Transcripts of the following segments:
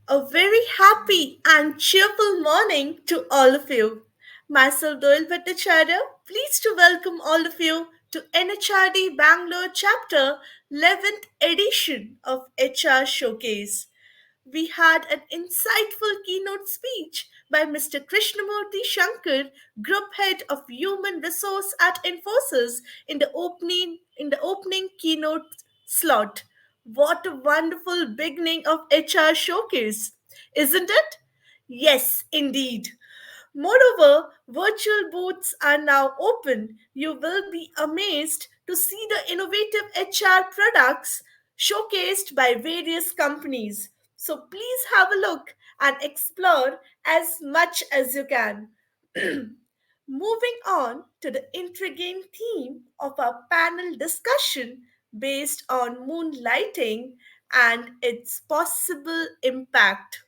A very happy and cheerful morning to all of you. Myself Doyle Bhattacharya, pleased to welcome all of you to NHRD Bangalore Chapter 11th edition of HR Showcase. We had an insightful keynote speech by Mr. Krishnamurti Shankar, Group Head of Human Resource at Infosys, in the opening keynote slot. What a wonderful beginning of HR Showcase, isn't it? Yes, indeed. Moreover, virtual booths are now open. You will be amazed to see the innovative HR products showcased by various companies. So please have a look and explore as much as you can. Moving on to the intriguing theme of our panel discussion based on moonlighting and its possible impact.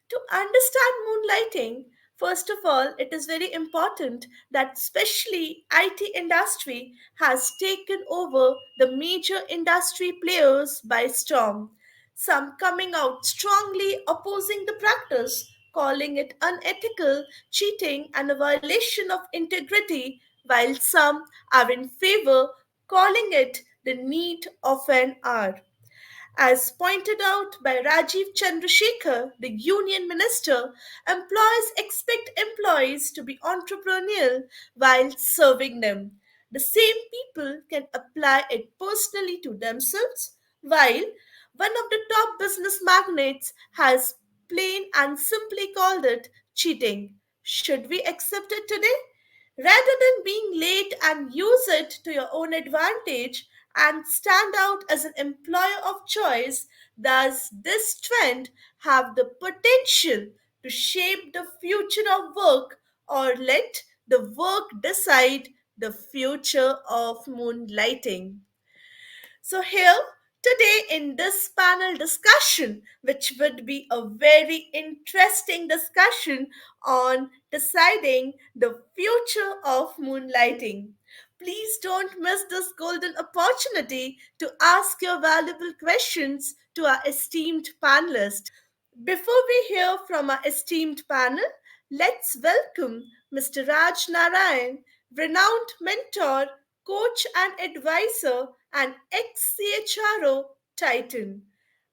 To understand moonlighting, first of all, it is very important that especially IT industry has taken over the major industry players by storm. Some coming out strongly opposing the practice, calling it unethical, cheating, and a violation of integrity, while some are in favor, calling it the need of an hour. As pointed out by Rajiv Chandrasekhar, the union minister, employers expect employees to be entrepreneurial while serving them. The same people can apply it personally to themselves, while one of the top business magnates has plain and simply called it cheating. Should we accept it today? Rather than being late and use it to your own advantage and stand out as an employer of choice, does this trend have the potential to shape the future of work or let the work decide the future of moonlighting? So, here today in this panel discussion, which would be a very interesting discussion on deciding the future of moonlighting. Please don't miss this golden opportunity to ask your valuable questions to our esteemed panelists. Before we hear from our esteemed panel, let's welcome Mr. Raj Narayan, renowned mentor, coach, and advisor, and ex CHRO Titan,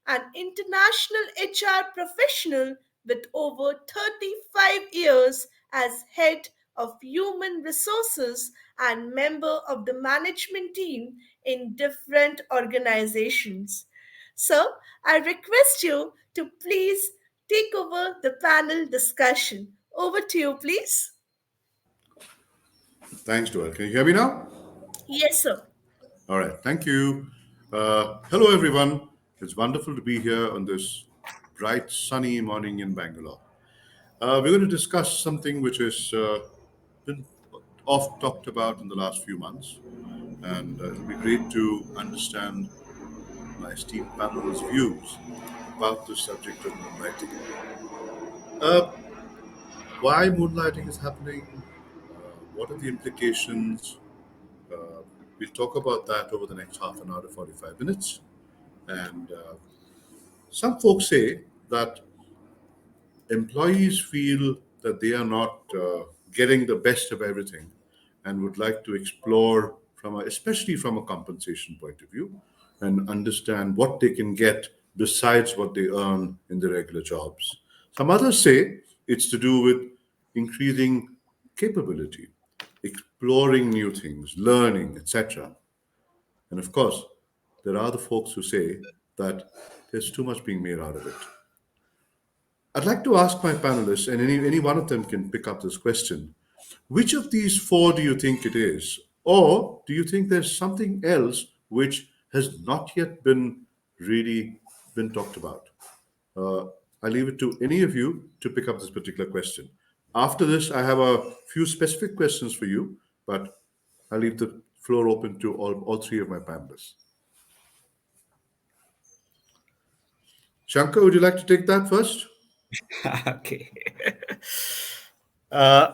an international HR professional with over 35 years as head of human resources and member of the management team in different organizations. So, I request you to please take over the panel discussion. Over to you, please. Thanks, Joel. Can you hear me now? Yes, sir. All right. Thank you. Hello, everyone. It's wonderful to be here on this bright, sunny morning in Bangalore. We're going to discuss something which has been oft talked about in the last few months, and it'll be great to understand my esteemed panel's views about the subject of moonlighting. Uh, why moonlighting is happening? What are the implications? Uh, we'll talk about that over the next half an hour to 45 minutes. And some folks say that employees feel that they are not getting the best of everything and would like to explore, especially from a compensation point of view, and understand what they can get besides what they earn in their regular jobs. Some others say it's to do with increasing capability, exploring new things, learning, etc. And of course, there are the folks who say that there's too much being made out of it. I'd like to ask my panelists, and any one of them can pick up this question. Which of these four do you think it is? Or do you think there's something else which has not yet been really been talked about? Uh, I leave it to any of you to pick up this particular question. After this, I have a few specific questions for you, but I leave the floor open to all three of my panelists. Shankar, would you like to take that first? Okay. Uh,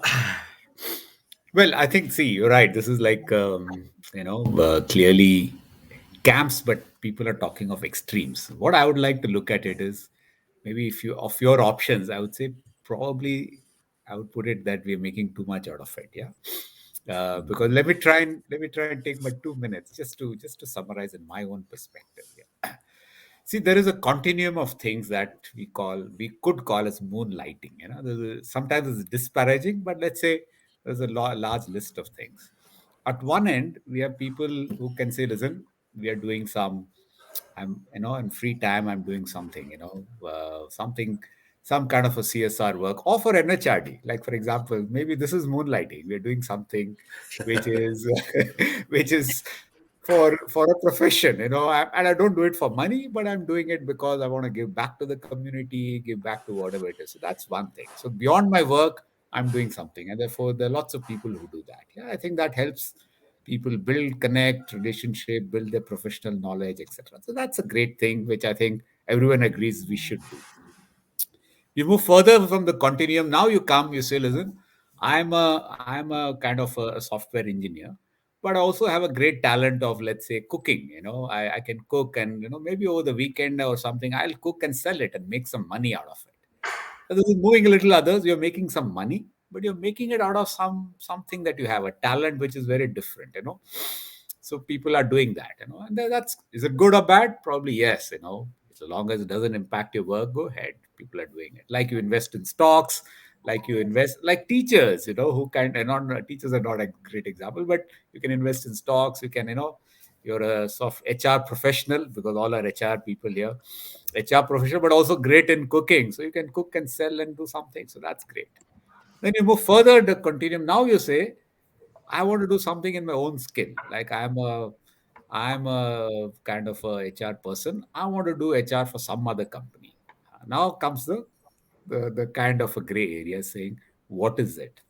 well, I think, see, you're right. This is like, clearly camps, but people are talking of extremes. What I would like to look at it is maybe if you of your options, I would say probably I would put it that we're making too much out of it. Yeah. Because let me try and take my 2 minutes just to summarize in my own perspective. Yeah. See, there is a continuum of things that we could call as moonlighting. Sometimes it's disparaging, but let's say there's a large list of things. At one end, we have people who can say, "Listen, we are doing some. In free time, I'm doing something. Some kind of a CSR work, or for NHRD. Like for example, maybe this is moonlighting. We are doing something which is which is for a profession, and I don't do it for money, but I'm doing it because I want to give back to the community, give back to whatever it is. So that's one thing. So beyond my work, I'm doing something, and therefore there are lots of people who do that. Yeah, I think that helps people build connect relationship, build their professional knowledge, etc. So that's a great thing which I think everyone agrees we should do. You move further from the continuum. Now you come, you say, listen, I'm a kind of a software engineer, but I also have a great talent of, let's say, cooking. I can cook, and maybe over the weekend or something, I'll cook and sell it and make some money out of it. So this is moving a little others. You're making some money, but you're making it out of something that you have, a talent which is very different. So people are doing that, and that's, is it good or bad? Probably yes. So long as it doesn't impact your work, go ahead. People are doing it. Like you invest in stocks, like you invest, like teachers, who kind and not teachers are not a great example, but you can invest in stocks. You can, you're a soft HR professional, because all are HR people here, HR professional, but also great in cooking. So you can cook and sell and do something. So that's great. Then you move further the continuum. Now you say, I want to do something in my own skill. Like I'm a kind of a HR person. I want to do HR for some other company. Now comes the kind of a gray area saying, what is it?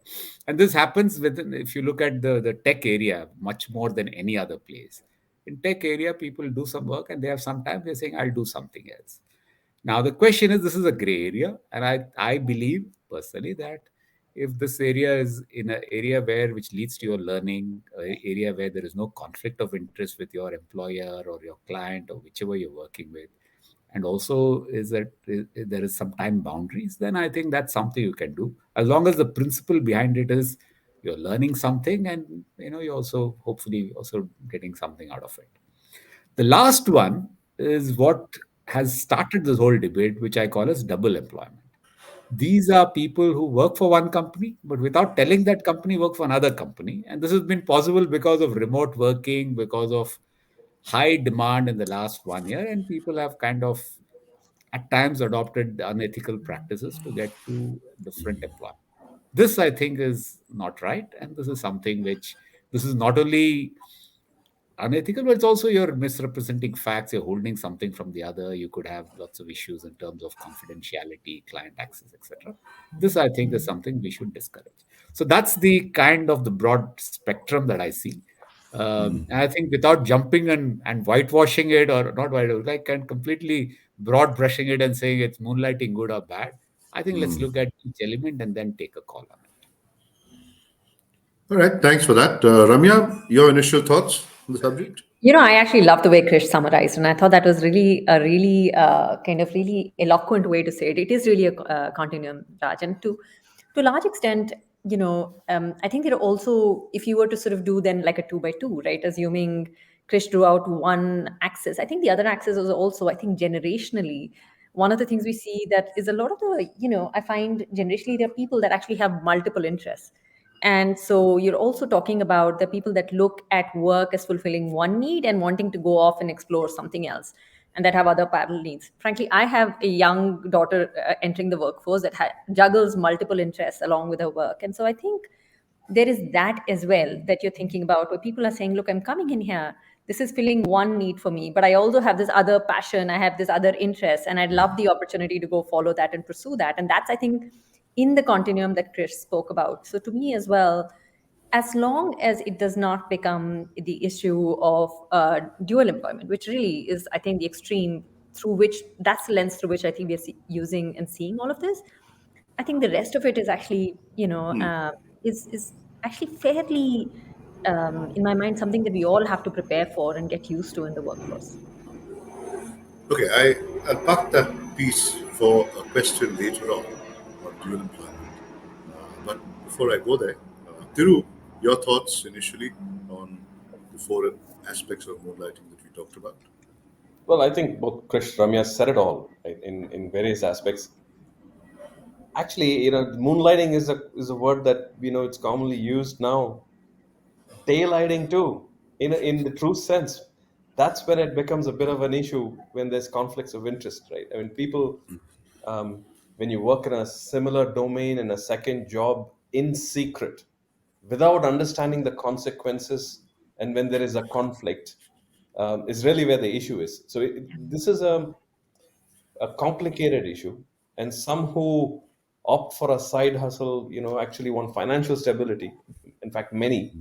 And this happens within, if you look at the tech area, much more than any other place. In tech area, people do some work and they have sometimes they're saying, I'll do something else. Now the question is, this is a gray area, and I believe personally that if this area is in an area where which leads to your learning, an area where there is no conflict of interest with your employer or your client or whichever you're working with, and also is that there is some time boundaries, then I think that's something you can do, as long as the principle behind it is you're learning something, and you're also hopefully also getting something out of it. The last one is what has started this whole debate, which I call as double employment. These are people who work for one company, but without telling that company work for another company. And this has been possible because of remote working, because of high demand in the last 1 year. And people have kind of at times adopted unethical practices to get to different employment. This, I think, is not right. And this is something which, this is not only unethical, but it's also you're misrepresenting facts, you're holding something from the other. You could have lots of issues in terms of confidentiality, client access, etc. This, I think, is something we should discourage. So that's the kind of the broad spectrum that I see. And I think without jumping and whitewashing it, or not white, like, and completely broad brushing it and saying it's moonlighting good or bad, I think let's look at each element and then take a call on it. All right, thanks for that. Ramya, your initial thoughts on the subject? I actually love the way Krish summarized, and I thought that was really a really kind of really eloquent way to say it. It is really a continuum, Raj, and to a large extent, I think there are also, if you were to sort of do then like a two by two, right? Assuming Krish drew out one axis, I think the other axis is also, I think, generationally. One of the things we see that is a lot of the, I find generationally there are people that actually have multiple interests, and so you're also talking about the people that look at work as fulfilling one need and wanting to go off and explore something else, and that have other parallel needs. Frankly, I have a young daughter entering the workforce that juggles multiple interests along with her work. And so I think there is that as well that you're thinking about, where people are saying, look, I'm coming in here, this is filling one need for me, but I also have this other passion, I have this other interest, and I'd love the opportunity to go follow that and pursue that. And that's, I think, in the continuum that Chris spoke about. So to me as well, as long as it does not become the issue of dual employment, which really is, I think, the extreme through which, that's the lens through which I think we're using and seeing all of this. I think the rest of it is actually, is actually fairly, in my mind, something that we all have to prepare for and get used to in the workforce. Okay, I'll park that piece for a question later on dual employment. But before I go there, Thiru, your thoughts initially on the four aspects of moonlighting that we talked about? Well, I think both Krish, Ramya said it all, right, in various aspects. Actually, moonlighting is a word that it's commonly used now. Daylighting too, in the true sense. That's when it becomes a bit of an issue when there's conflicts of interest, right? I mean, people, when you work in a similar domain in a second job in secret, without understanding the consequences, and when there is a conflict, is really where the issue is. So this is a complicated issue, and some who opt for a side hustle, actually want financial stability. In fact, many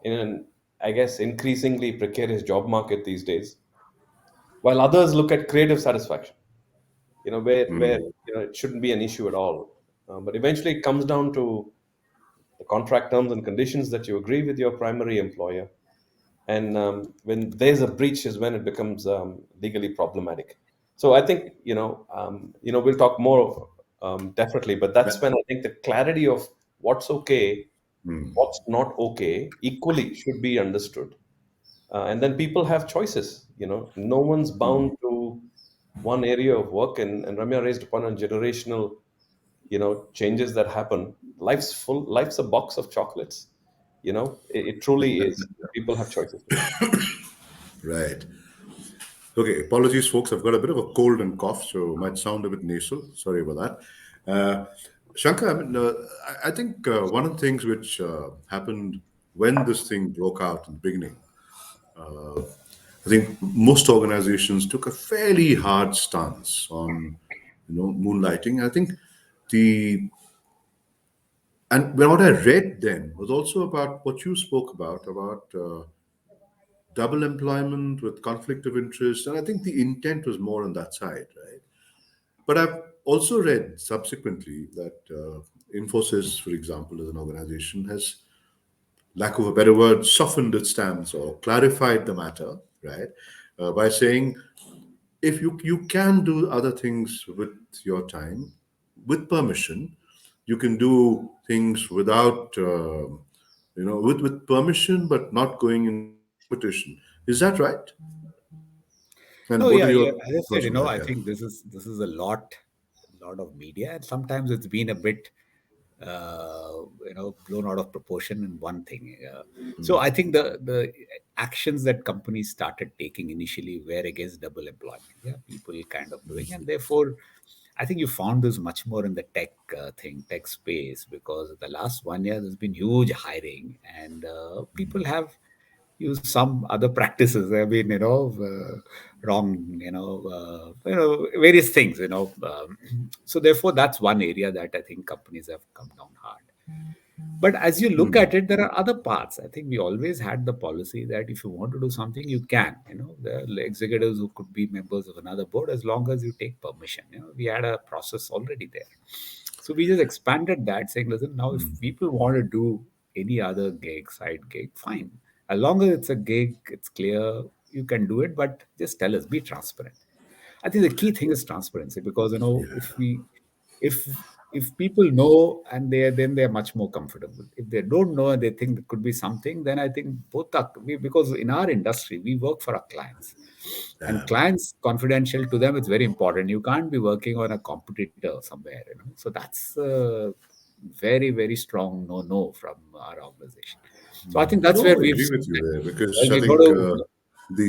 in an, I guess, increasingly precarious job market these days, while others look at creative satisfaction, where it shouldn't be an issue at all. But eventually, it comes down to the contract terms and conditions that you agree with your primary employer, and when there's a breach is when it becomes legally problematic. So I think we'll talk more definitely, but that's when I think the clarity of what's okay, what's not okay, equally should be understood. And then people have choices. No one's bound to one area of work. And Ramya raised upon on generational changes that happen. Life's a box of chocolates. It truly is. People have choices to make. Right. Okay, apologies, folks. I've got a bit of a cold and cough, so might sound a bit nasal. Sorry about that. Shankar, I think one of the things which happened when this thing broke out in the beginning, I think most organizations took a fairly hard stance on, moonlighting. I think the what I read then was also about what you spoke about double employment with conflict of interest, and I think the intent was more on that side, right? But I've also read subsequently that Infosys, for example, as an organization, has, lack of a better word, softened its stance or clarified the matter, right? By saying if you can do other things with your time, with permission, you can do things without, with permission, but not going in competition. Is that right? And No, what yeah, are yeah. your As I said, thoughts on that? I Yeah. think this is a lot of media, and sometimes it's been a bit, blown out of proportion in one thing. So I think the actions that companies started taking initially were against double employment. Yeah, people kind of doing, and therefore, I think you found this much more in the tech space, because the last 1 year there's been huge hiring, and people have use some other practices. I mean, wrong, various things, so therefore, that's one area that I think companies have come down hard. But as you look at it, there are other parts. I think we always had the policy that if you want to do something, you can. The executives who could be members of another board as long as you take permission. We had a process already there. So we just expanded that, saying, listen, now if people want to do any other gig, side gig, fine. As long as it's a gig, it's clear, you can do it, but just tell us, be transparent. I think the key thing is transparency, because if if people know, and they're much more comfortable. If they don't know and they think there could be something, then I think both are because in our industry we work for our clients, and clients confidential to them, it's very important. You can't be working on a competitor somewhere, so that's very, very strong no from our organization. So I think that's where No, I we've agree seen with you that there because while I we got think to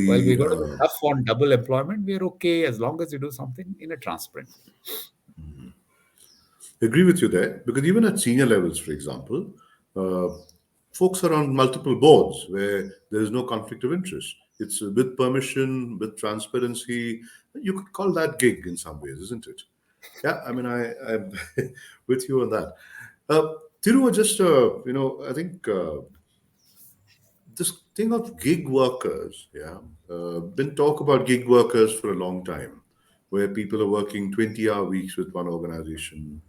while we the got to be tough on double employment, we're okay as long as you do something in a transparent way. agree with you there because even at senior levels, for example, uh, folks are on multiple boards where there is no conflict of interest. It's with permission, with transparency. You could call that gig in some ways, isn't it? Yeah, I mean, I'm with you on that. Thiru, just I think this thing of gig workers, yeah, been talk about gig workers for a long time, where people are working 20-hour weeks with one organization,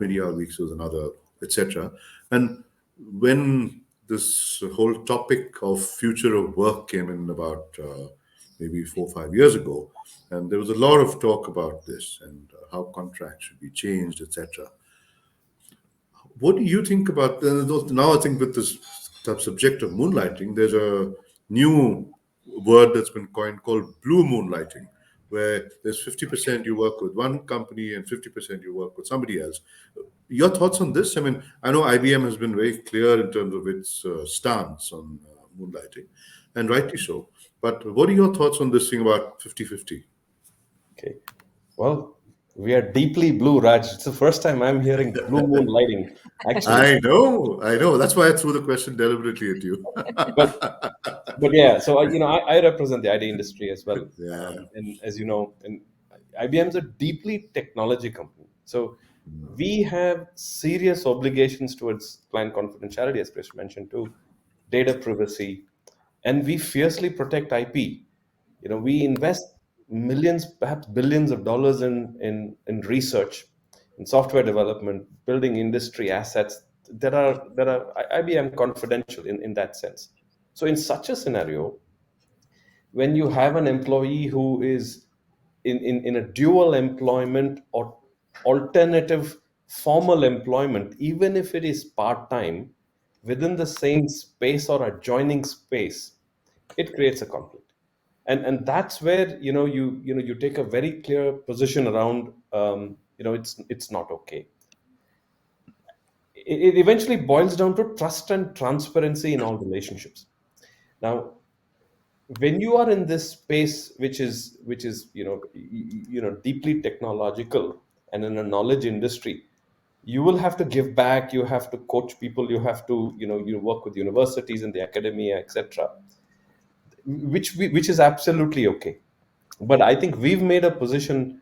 20-hour weeks with another, etc. And when this whole topic of future of work came in about maybe 4 or 5 years ago, and there was a lot of talk about this and how contracts should be changed, etc. What do you think about now? I think with this subject of moonlighting, there's a new word that's been coined called blue moonlighting, where there's 50% you work with one company and 50% you work with somebody else. Your thoughts on this? I mean, I know IBM has been very clear in terms of its stance on moonlighting, and rightly so. But what are your thoughts on this thing about 50-50? Okay. Well, we are deeply blue, Raj. It's the first time I'm hearing blue moon lighting, actually. I know. That's why I threw the question deliberately at you. But but yeah, so I represent the ID industry as well, Yeah. and as you know, and IBM is a deeply technology company, so we have serious obligations towards client confidentiality, as Krish mentioned too, data privacy, and we fiercely protect IP. We invest millions, perhaps billions of dollars in research, in software development, building industry assets that are IBM confidential in that sense. So in such a scenario, when you have an employee who is in a dual employment or alternative formal employment, even if it is part-time, within the same space or adjoining space, it creates a conflict. And that's where you take a very clear position around, it's not okay. It eventually boils down to trust and transparency in all relationships. Now, when you are in this space, which is deeply technological and in a knowledge industry, you will have to give back, you have to coach people, you have to you work with universities and the academia, etc., which is absolutely okay. But I think we've made a position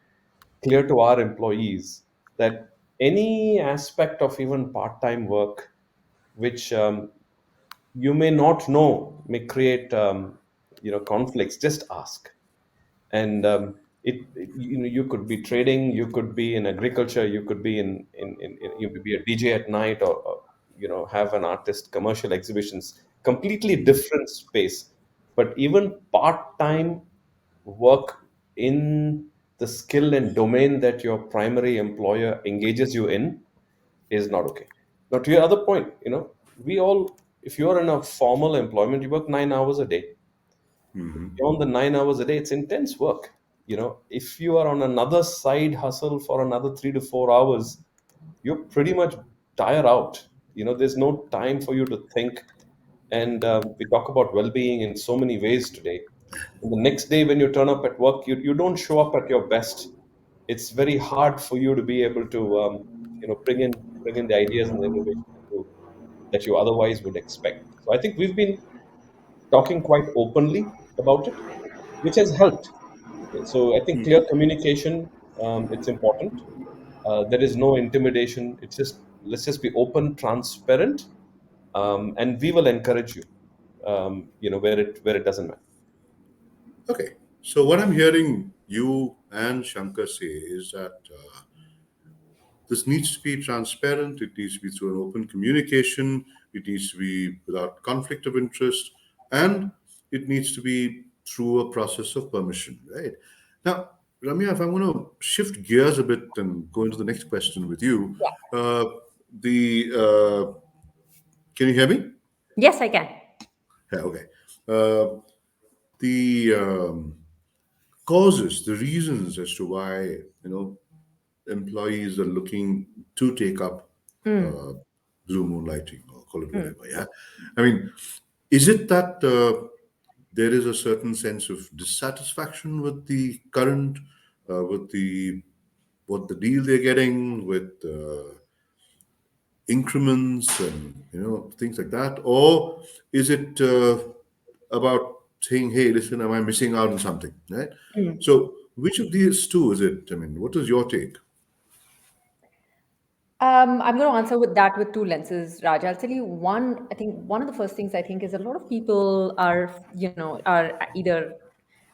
clear to our employees that any aspect of even part-time work which you may not know may create conflicts, just ask. And you could be trading, you could be in agriculture, you could be you could be a DJ at night, or have an artist commercial exhibitions, completely different space. But even part-time work in the skill and domain that your primary employer engages you in is not okay. Now, to your other point, we all, if you're in a formal employment, you work 9 hours a day. Hmm. Beyond the 9 hours a day, it's intense work. If you are on another side hustle for another 3 to 4 hours, you're pretty much tire out. There's no time for you to think. And we talk about well-being in so many ways today. And the next day when you turn up at work, you don't show up at your best. It's very hard for you to be able to bring in the ideas and the innovation that you otherwise would expect. So I think we've been talking quite openly about it, which has helped. Okay, so I think clear communication, it's important. There is no intimidation. It's just, let's just be open, transparent, and we will encourage you. Where it doesn't matter. Okay. So what I'm hearing you and Shankar say is that this needs to be transparent. It needs to be through an open communication. It needs to be without conflict of interest, and it needs to be through a process of permission. Right now, Ramya, if I'm going to shift gears a bit and go into the next question with you, the can you hear me? Yes, I can. Yeah. Okay. Uh, the causes, the reasons as to why employees are looking to take up uh, blue moonlighting or call it Mm. whatever. Yeah, I mean, is it that there is a certain sense of dissatisfaction with the current, with the what the deal they're getting, with increments and things like that, or is it about saying, "Hey, listen, am I missing out on something?" Right. So, which of these two is it? I mean, what is your take? I'm going to answer with that with two lenses, Raj. I'll tell you one. I think one of the first things I think is a lot of people are either.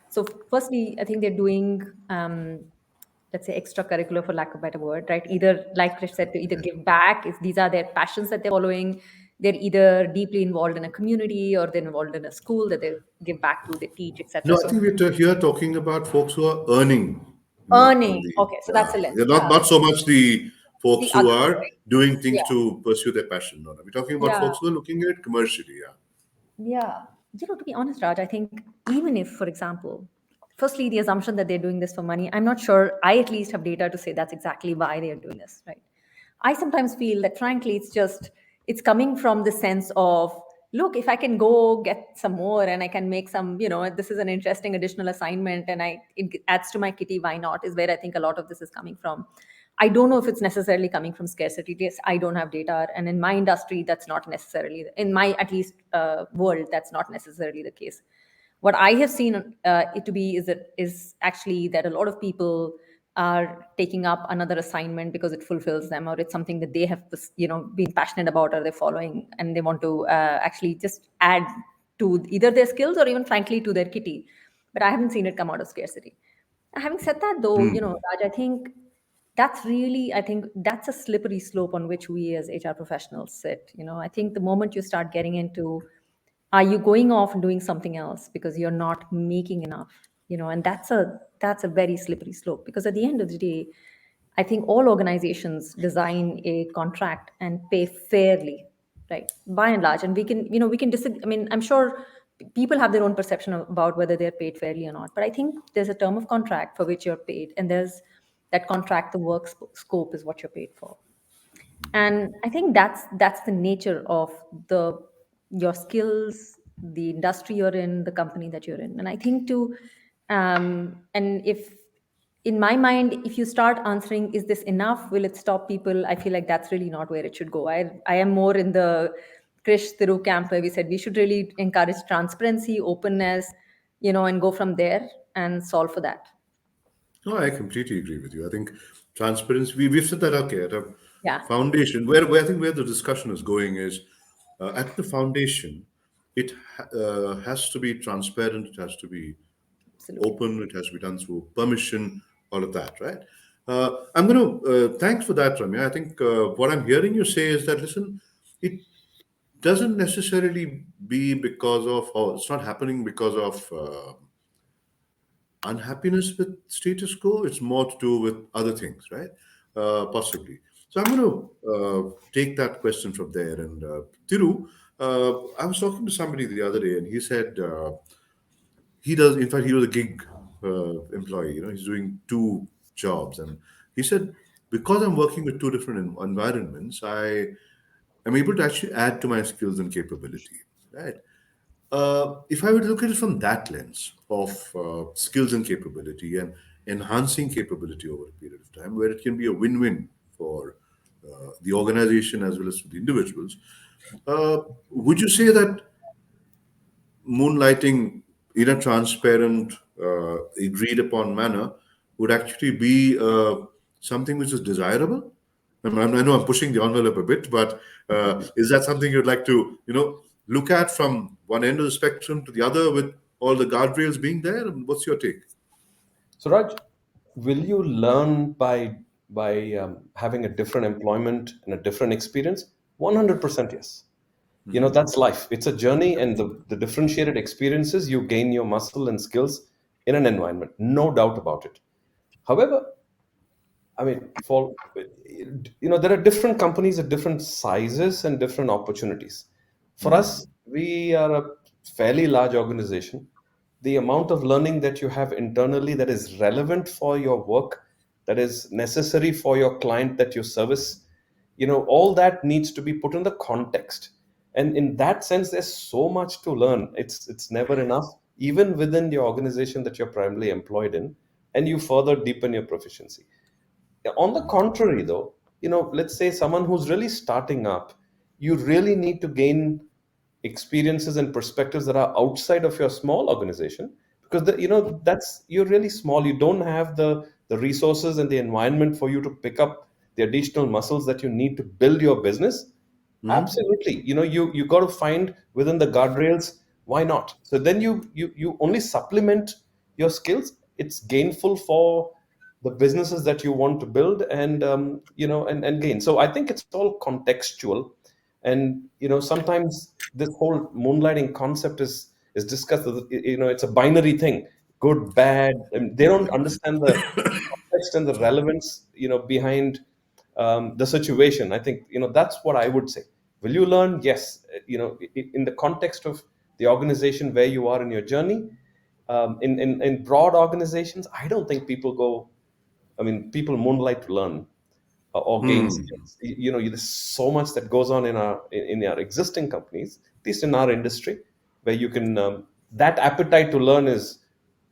So, firstly, I think they're doing, let's say, extracurricular, for lack of a better word, right? Either, like Krish said, to either give back, if these are their passions that they're following, they're either deeply involved in a community or they're involved in a school that they give back to, they teach, etc. No, I So think we're here talking about folks who are earning, on earning, the, okay, so that's a lens. yeah, Yeah, not so much the folks the who other, are right? doing things Yeah, to pursue their passion. No, no. We're talking about yeah. folks who are looking at commercially. Yeah. Yeah. To be honest, Raj, I think even if, for example, firstly, the assumption that they're doing this for money, I'm not sure. I at least have data to say that's exactly why they are doing this, right? I sometimes feel that, frankly, it's coming from the sense of, look, if I can go get some more and I can make some, this is an interesting additional assignment and it adds to my kitty, why not? Is where I think a lot of this is coming from. I don't know if it's necessarily coming from scarcity. Yes, I don't have data, and in my industry, that's not necessarily, in my at least world, that's not necessarily the case. What I have seen it to be is actually that a lot of people are taking up another assignment because it fulfills them, or it's something that they have been passionate about, or they're following, and they want to actually just add to either their skills or even frankly to their kitty. But I haven't seen it come out of scarcity. Having said that, though, Raj, I think that's a slippery slope on which we as HR professionals sit. I think the moment you start getting into, are you going off and doing something else because you're not making enough? And that's a very slippery slope, because at the end of the day, I think all organizations design a contract and pay fairly, right? By and large, and we can disagree. I mean, I'm sure people have their own perception about whether they're paid fairly or not. But I think there's a term of contract for which you're paid, and there's that contract, the work scope is what you're paid for. And I think that's the nature of the your skills, the industry you're in, the company that you're in. And I think to and if in my mind, if you start answering, is this enough, will it stop people, I feel like that's really not where it should go. I am more in the Krish Thiru camp, where we said we should really encourage transparency, openness, and go from there and solve for that. No, I completely agree with you. I think transparency, we've said that, okay, at a Yeah, foundation, where I think where the discussion is going is at the foundation, it has to be transparent, it has to be absolutely. open, it has to be done through permission, all of that, right? I'm going to, thanks for that, Ramya. I think what I'm hearing you say is that, listen, it doesn't necessarily be because of, or it's not happening because of unhappiness with status quo. It's more to do with other things, right? Possibly. So I'm going to take that question from there. And Thiru, I was talking to somebody the other day, and he said he does. In fact, he was a gig employee. He's doing two jobs, and he said because I'm working with two different environments, I am able to actually add to my skills and capability, right? If I were to look at it from that lens of skills and capability and enhancing capability over a period of time, where it can be a win-win for the organization as well as for the individuals, would you say that moonlighting in a transparent, agreed upon manner would actually be something which is desirable? I know I'm pushing the envelope a bit, but is that something you'd like to, look at from one end of the spectrum to the other with all the guardrails being there? What's your take? So, Raj, will you learn by having a different employment and a different experience? 100% yes. That's life. It's a journey, and the differentiated experiences, you gain your muscle and skills in an environment, no doubt about it. However, I mean, there are different companies at different sizes and different opportunities. For us, we are a fairly large organization. The amount of learning that you have internally that is relevant for your work, that is necessary for your client that you service, all that needs to be put in the context. And in that sense, there's so much to learn. It's never enough, even within the organization that you're primarily employed in, and you further deepen your proficiency. On the contrary, though, let's say someone who's really starting up, you really need to gain experiences and perspectives that are outside of your small organization, because that's, you're really small. You don't have the resources and the environment for you to pick up the additional muscles that you need to build your business. Hmm. Absolutely. You got to find within the guardrails. Why not? So then you only supplement your skills. It's gainful for the businesses that you want to build, and and gain. So I think it's all contextual. And sometimes this whole moonlighting concept is discussed as, it's a binary thing, good, bad, and they don't understand the context and the relevance behind the situation. I think that's what I would say. Will you learn? Yes. In the context of the organization where you are in your journey. In broad organizations, I don't think people go. I mean, people moonlight to learn or gain skills. There's so much that goes on in our existing companies, at least in our industry, where you can that appetite to learn is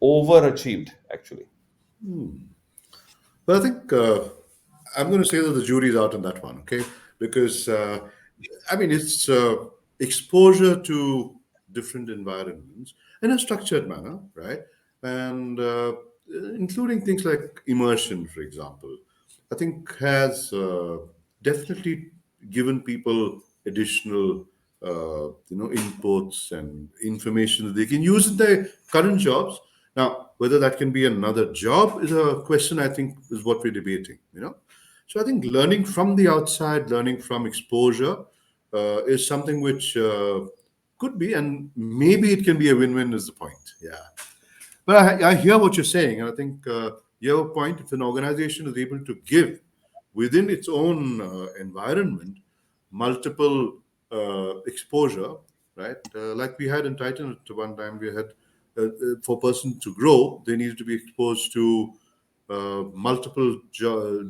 overachieved actually. But I think I'm going to say that the jury's out on that one, okay? Because I mean, it's exposure to different environments in a structured manner, right? And including things like immersion, for example, I think has definitely given people additional, inputs and information that they can use in their current jobs. Now, whether that can be another job is a question I think is what we're debating, So I think learning from the outside, learning from exposure, is something which could be, and maybe it can be a win-win. Is the point? Yeah. But I hear what you're saying, and I think you have a point. If an organization is able to give within its own environment multiple exposure, right? Like we had in Titan at one time, we had for a person to grow, they needed to be exposed to multiple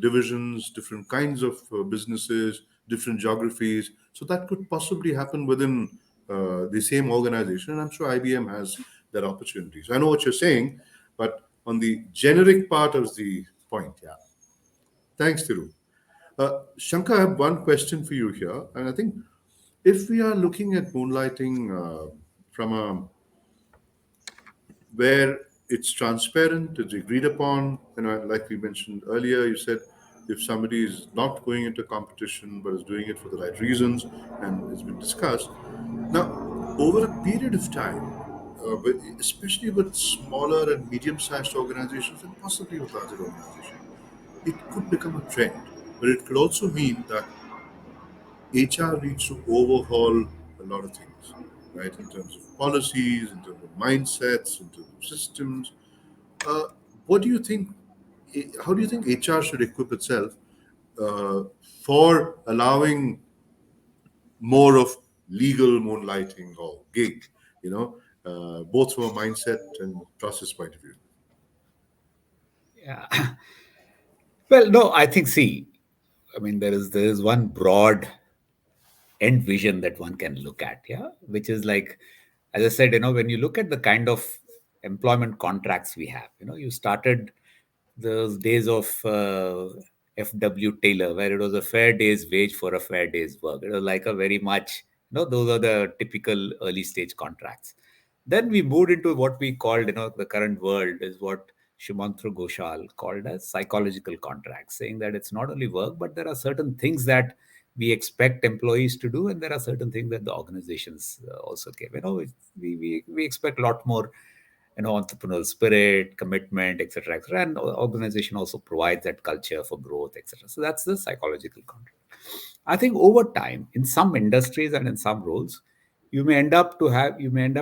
divisions, different kinds of businesses, different geographies. So that could possibly happen within the same organization. And I'm sure IBM has that opportunity. So I know what you're saying, but on the generic part of the point, yeah. Thanks, Thiru. Shankar, I have one question for you here. And I think if we are looking at moonlighting from a where it's transparent, it's agreed upon. Like we mentioned earlier, you said if somebody is not going into competition but is doing it for the right reasons and it's been discussed. Now, over a period of time, especially with smaller and medium-sized organizations and possibly with larger organizations, it could become a trend. But it could also mean that HR needs to overhaul a lot of things, right? In terms of policies, in terms of mindsets, in terms of systems. Uh, what do you think? How do you think HR should equip itself uh, for allowing more of legal moonlighting or gig? Both from a mindset and process point of view. Yeah. Well, no, I think, see, I mean, there is one broad end vision that one can look at, yeah, which is like, as I said, when you look at the kind of employment contracts we have, you started those days of FW Taylor, where it was a fair day's wage for a fair day's work. It was like a very much, those are the typical early stage contracts. Then we moved into what we called, the current world is what Shumantru Ghoshal called as psychological contracts, saying that it's not only work, but there are certain things that we expect employees to do, and there are certain things that the organizations also give. We expect a lot more, entrepreneurial spirit, commitment, etc., etc. And organization also provides that culture for growth, etc. So that's the psychological contract. I think over time, in some industries and in some roles, you may end up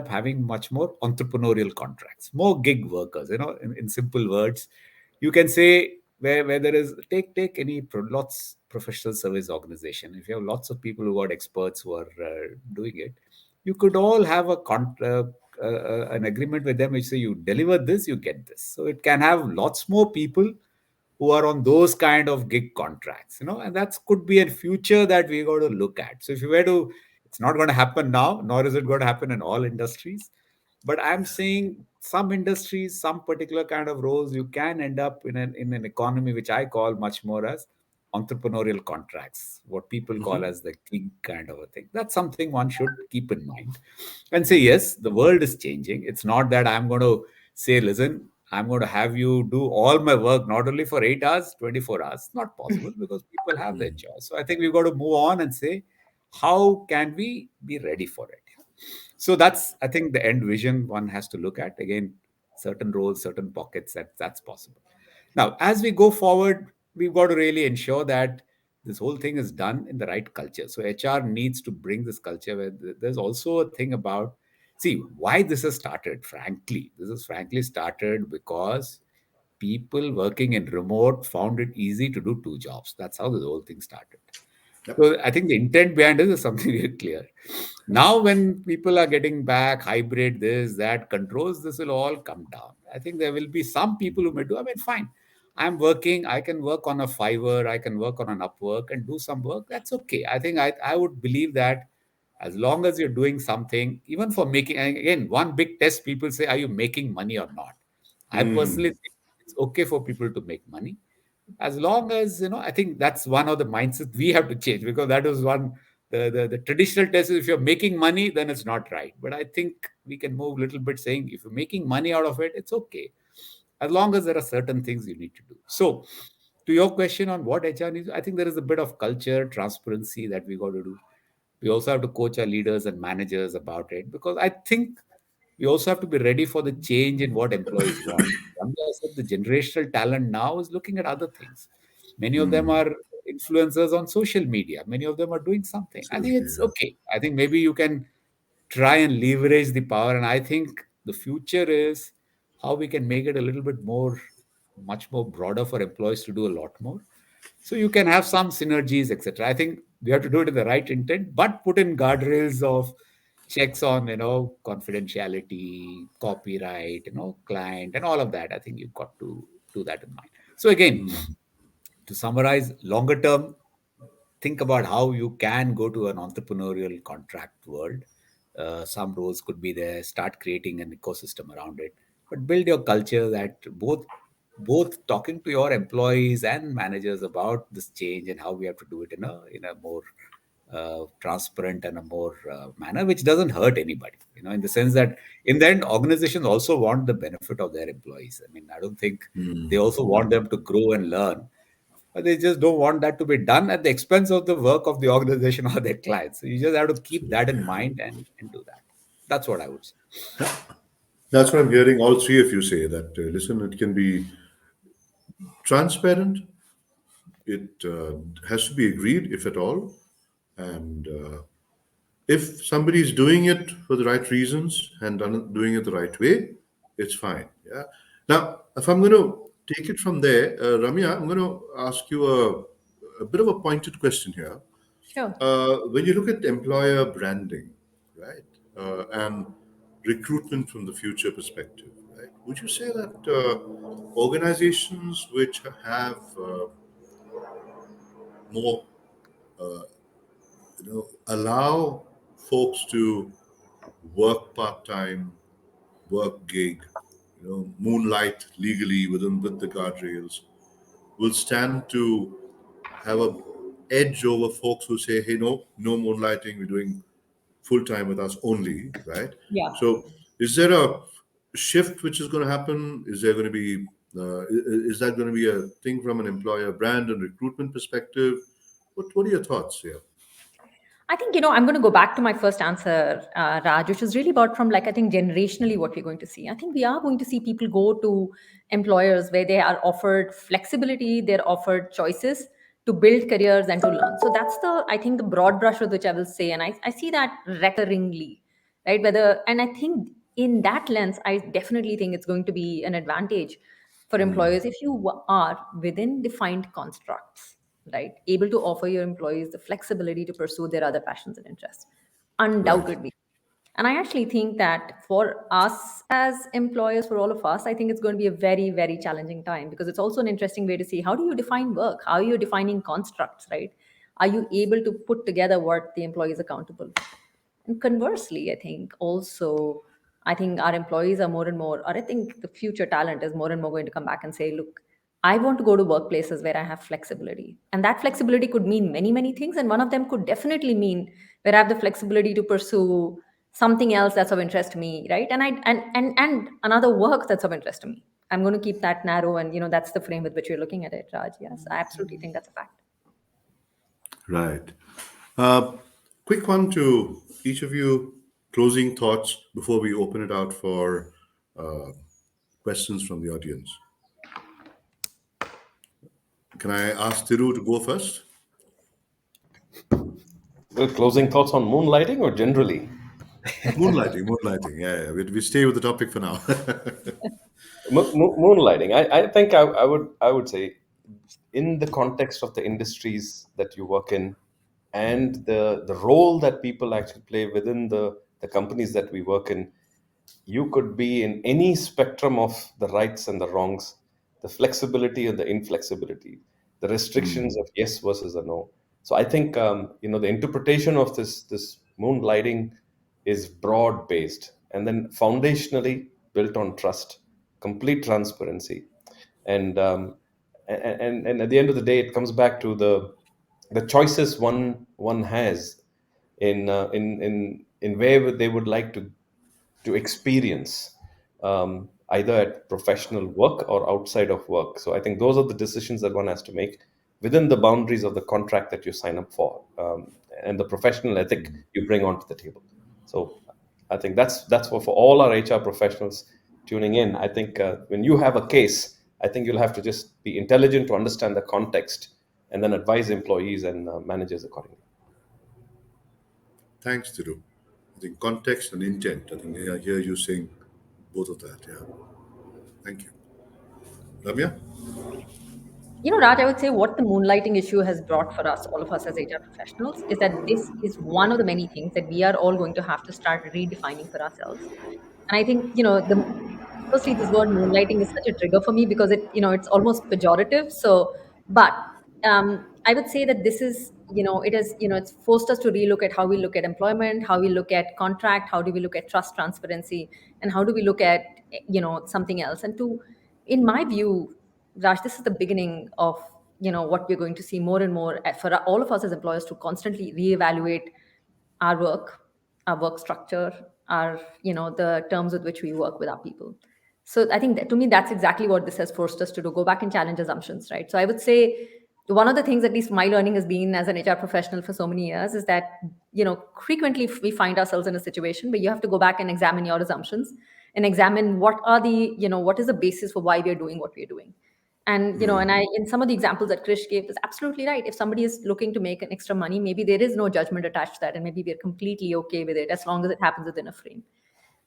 having much more entrepreneurial contracts, more gig workers. In simple words, you can say where there is take any lots professional service organization. If you have lots of people who are experts who are doing it, you could all have an agreement with them which say you deliver this, you get this. So it can have lots more people who are on those kind of gig contracts, and that could be a future that we got to look at. So if you were to, it's not going to happen now, nor is it going to happen in all industries. But I'm saying some industries, some particular kind of roles, you can end up in an economy which I call much more as entrepreneurial contracts, what people call Hmm. as the gig kind of a thing. That's something one should keep in mind and say, yes, the world is changing. It's not that I'm going to say, listen, I'm going to have you do all my work, not only for 8 hours, 24 hours. It's not possible because people have their choice. So I think we've got to move on and say, how can we be ready for it? So that's, I think, the end vision one has to look at. Again, certain roles, certain pockets, that's possible. Now, as we go forward, we've got to really ensure that this whole thing is done in the right culture. So HR needs to bring this culture where there's also a thing about, see, why this has started, frankly. This is frankly started because people working in remote found it easy to do two jobs. That's how the whole thing started. Yep. So I think the intent behind it is something very clear. Now, when people are getting back hybrid, this, that, controls, this will all come down. I think there will be some people who may do, I mean, fine. I'm working, I can work on a Fiverr, I can work on an Upwork and do some work. That's okay. I think I would believe that as long as you're doing something, even for making, and again, one big test people say, are you making money or not? I personally think it's okay for people to make money as long as, I think that's one of the mindsets we have to change, because that was one, the traditional test is if you're making money then it's not right. But I think we can move a little bit saying if you're making money out of it, it's okay, as long as there are certain things you need to do. So to your question on what HR needs, I think there is a bit of culture transparency that we got to do. We also have to coach our leaders and managers about it, because I think we also have to be ready for the change in what employees want. Ramya said the generational talent now is looking at other things. Many of them are influencers on social media. Many of them are doing something. I think Absolutely. it's Yeah. okay. I think maybe you can try and leverage the power. And I think the future is how we can make it a little bit more, much more broader for employees to do a lot more. So you can have some synergies, etc. I think we have to do it in the right intent, but put in guardrails of checks on, confidentiality, copyright, client, and all of that. I think you've got to do that in mind. So again, to summarize, longer term, think about how you can go to an entrepreneurial contract world. Some roles could be there. Start creating an ecosystem around it, but build your culture that both talking to your employees and managers about this change and how we have to do it in a more transparent and a more manner which doesn't hurt anybody. In the sense that in the end, organizations also want the benefit of their employees. I mean, I don't think they also want them to grow and learn, but they just don't want that to be done at the expense of the work of the organization or their clients. So you just have to keep that in Absolutely. mind and do that. That's what I would say. That's what I'm hearing all three of you say that, listen, it can be transparent, it has to be agreed, if at all. And if somebody is doing it for the right reasons and doing it the right way, it's fine. Yeah. Now, if I'm going to take it from there, Ramya, I'm going to ask you a bit of a pointed question here. Sure. When you look at employer branding, right, and recruitment from the future perspective, right, would you say that organizations which have more, allow folks to work part time, work gig, moonlight legally with the guardrails, will stand to have a edge over folks who say, hey, no moonlighting, we're doing full time with us only, right? Yeah. So, is there a shift which is going to happen? Is there going to be is that going to be a thing from an employer brand and recruitment perspective? What are your thoughts here? I think, I'm going to go back to my first answer, Raj, which was really about from like, I think generationally what we're going to see. I think we are going to see people go to employers where they are offered flexibility, they're offered choices to build careers and to learn. So that's I think, the broad brush with which I will say. And I see that recurringly, right? And I think in that lens, I definitely think it's going to be an advantage for employers if you are within defined constructs, right, able to offer your employees the flexibility to pursue their other passions and interests, Right. undoubtedly. And I actually think that for us as employers, for all of us, I think it's going to be a very, very challenging time, because it's also an interesting way to see how do you define work, how are you defining constructs, right? Are you able to put together what the employee is accountable? And conversely, I think also, I think our employees are more and more, or I think the future talent is more and more going to come back and say, look, I want to go to workplaces where I have flexibility. And that flexibility could mean many, many things. And one of them could definitely mean where I have the flexibility to pursue something else that's of interest to me, right? And another work that's of interest to me. I'm going to keep that narrow, and that's the frame with which you're looking at it, Raj. Yes, I absolutely think that's a fact. Right. Uh, Quick one to each of you. Closing thoughts before we open it out for questions from the audience. Can I ask Thiru to go first? Well, closing thoughts on moonlighting or generally? Moonlighting, moonlighting. Yeah, yeah. We stay with the topic for now. Moonlighting. I think I would say, in the context of the industries that you work in, and the role that people actually play within the companies that we work in, you could be in any spectrum of the rights and the wrongs, the flexibility and the inflexibility, the restrictions Mm, of yes versus a no. So I think, the interpretation of this moonlighting is broad based, and then foundationally built on trust, complete transparency, and and at the end of the day, it comes back to the choices one has in where they would like to experience, either at professional work or outside of work. So I think those are the decisions that one has to make within the boundaries of the contract that you sign up for, and the professional ethic you bring onto the table. So I think that's for all our HR professionals tuning in. I think, when you have a case, I think you'll have to just be intelligent to understand the context and then advise employees and managers accordingly. thanks, Thiru. I think context and intent. I think I hear you saying both of that. Yeah. Thank you. Ramya? Raj, I would say what the moonlighting issue has brought for us, all of us as HR professionals, is that this is one of the many things that we are all going to have to start redefining for ourselves. And I think, firstly, this word moonlighting is such a trigger for me because it's almost pejorative. So, but I would say that this is, it has, it's forced us to relook at how we look at employment, how we look at contract, how do we look at trust, transparency, and how do we look at, something else. And in my view, Raj, this is the beginning of what we're going to see more and more for all of us as employers to constantly reevaluate our work, our work structure, our the terms with which we work with our people. So I think that, to me, that's exactly what this has forced us to do: go back and challenge assumptions, right? So I would say one of the things, at least my learning has been as an HR professional for so many years, is that frequently we find ourselves in a situation where you have to go back and examine your assumptions and examine what is the basis for why we are doing what we are doing. And I, in some of the examples that Krish gave, is absolutely right. If somebody is looking to make an extra money, maybe there is no judgment attached to that, and maybe we're completely okay with it as long as it happens within a frame.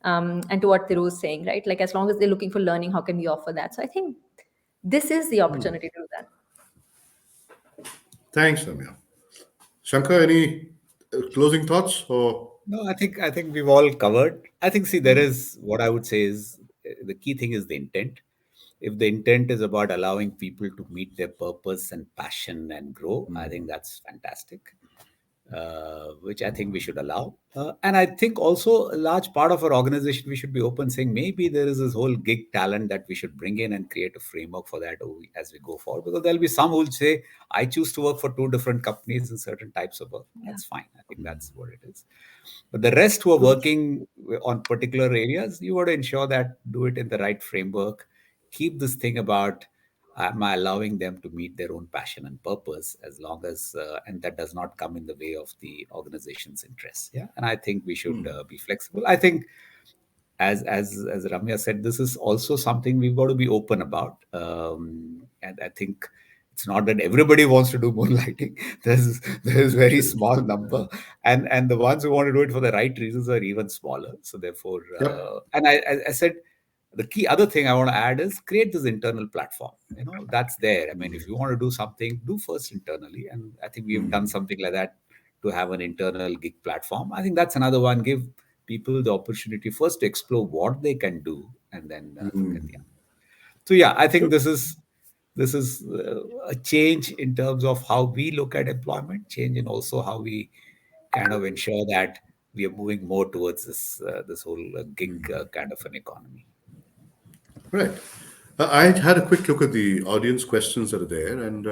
And to what Thiru is saying, right? Like, as long as they're looking for learning, how can we offer that? So I think this is the opportunity to do that. Thanks, Ramya. Shankar, any closing thoughts? Or No, I think we've all covered. I think, see, there is what I would say is the key thing is the intent. If the intent is about allowing people to meet their purpose and passion and grow, I think that's fantastic. Which I think we should allow. And I think also a large part of our organization, we should be open saying maybe there is this whole gig talent that we should bring in and create a framework for that as we go forward. Because there'll be some who will say, I choose to work for two different companies in certain types of work. Yeah. That's fine. I think that's what it is. But the rest who are working on particular areas, you want to ensure that do it in the right framework. Keep this thing about am I allowing them to meet their own passion and purpose, as long as and that does not come in the way of the organization's interests. Yeah, and I think we should be flexible. I think as Ramya said, this is also something we've got to be open about. And I think it's not that everybody wants to do moonlighting. There's very small number, and the ones who want to do it for the right reasons are even smaller. So therefore, yep. and I said the key other thing I want to add is create this internal platform. That's there. I mean, if you want to do something, do first internally, and I think we've done something like that to have an internal gig platform. I think that's another one. Give people the opportunity first to explore what they can do, and then look at the other. So yeah, I think Sure. this is a change in terms of how we look at employment, change in also how we kind of ensure that we are moving more towards this whole gig kind of an economy. Right. I had a quick look at the audience questions that are there, and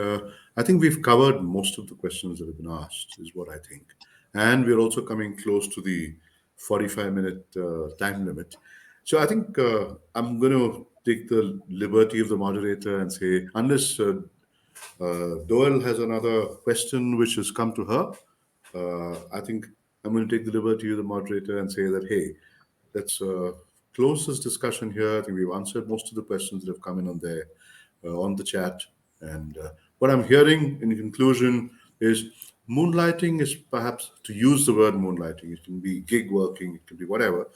I think we've covered most of the questions that have been asked, is what I think. And we're also coming close to the 45-minute time limit. So I think I'm going to take the liberty of the moderator and say, unless Doyle has another question which has come to her, I think I'm going to take the liberty of the moderator and say that, hey, let's close this discussion here. I think we've answered most of the questions that have come in on there, on the chat. And what I'm hearing in conclusion is moonlighting is perhaps to use the word moonlighting. It can be gig working, it can be whatever,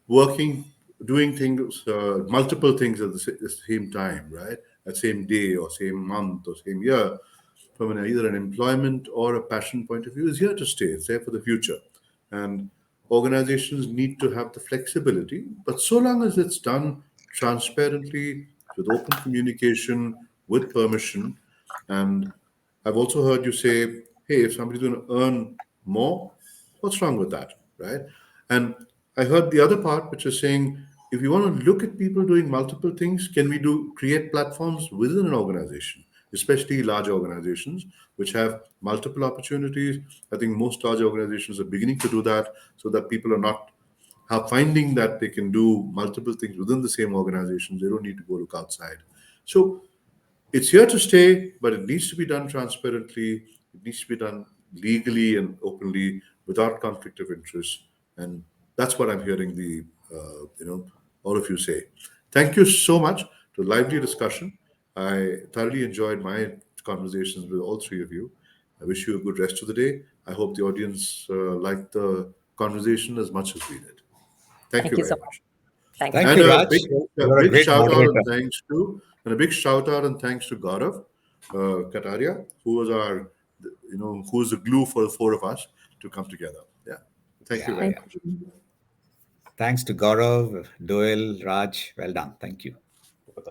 working, doing things, multiple things at the same time, right? At same day or same month or same year, from either an employment or a passion point of view, is here to stay. It's there for the future. And organizations need to have the flexibility, but so long as it's done transparently, with open communication, with permission. And I've also heard you say, hey, if somebody's going to earn more, what's wrong with that, right? And I heard the other part, which is saying, if you want to look at people doing multiple things, can we do create platforms within an organization, especially large organizations, which have multiple opportunities? I think most large organizations are beginning to do that, so that people are not have finding that they can do multiple things within the same organization. They don't need to go look outside. So it's here to stay, but it needs to be done transparently. It needs to be done legally and openly without conflict of interest. And that's what I'm hearing all of you say. Thank you so much to lively discussion. I thoroughly enjoyed my conversations with all three of you. I wish you a good rest of the day. I hope the audience liked the conversation as much as we did. Thank Thank you you so very much. much. Thank you. Thank And you, Raj. a You're a big great shout out and moderator. thanks to and a big shout out and thanks to Gaurav Kataria, who was who's the glue for the four of us to come together. Yeah. Thank you Yeah, very Thank yeah. much. you. Thanks to Gaurav, Doyle, Raj. Well done. Thank you.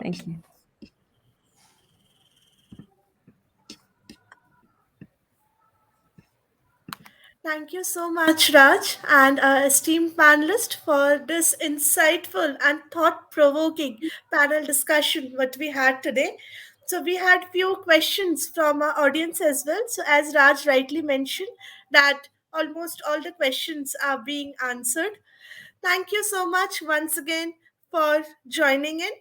Thank you. Thank you so much, Raj, and our esteemed panelist for this insightful and thought-provoking panel discussion what we had today. So we had few questions from our audience as well. So as Raj rightly mentioned, that almost all the questions are being answered. Thank you so much once again for joining in.